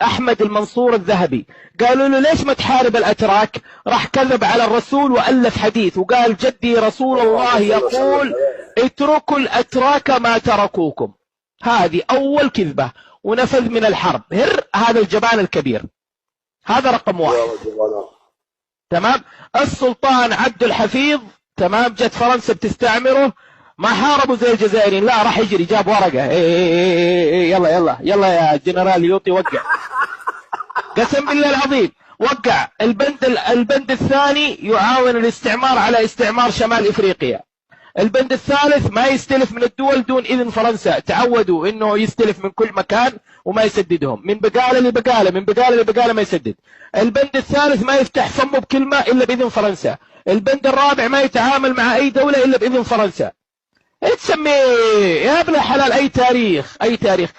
أحمد المنصور الذهبي، قالوا له ليش ما تحارب الأتراك؟ راح كذب على الرسول وألف حديث وقال جدي رسول الله يقول اتركوا الأتراك ما تركوكم. هذه أول كذبة، ونفذ من الحرب. هذا الجبان الكبير، هذا رقم واحد. تمام. السلطان عبد الحفيظ، تمام، جت فرنسا بتستعمره، ما حاربوا زي الجزائريين، لا راح يجري جاب ورقة، يلا يلا يلا يا جنرال يوطي وقع. قسم بالله العظيم وقع. البند الثاني يعاون الاستعمار على استعمار شمال افريقيا. البند الثالث ما يستلف من الدول دون اذن فرنسا، تعودوا انه يستلف من كل مكان وما يسددهم، من بقاله لبقاله، من بقاله لبقاله ما يسدد. البند الثالث ما يفتح فمه بكلمه الا باذن فرنسا. البند الرابع ما يتعامل مع اي دوله الا باذن فرنسا. تسميه يا ابن الحلال اي تاريخ، اي تاريخ.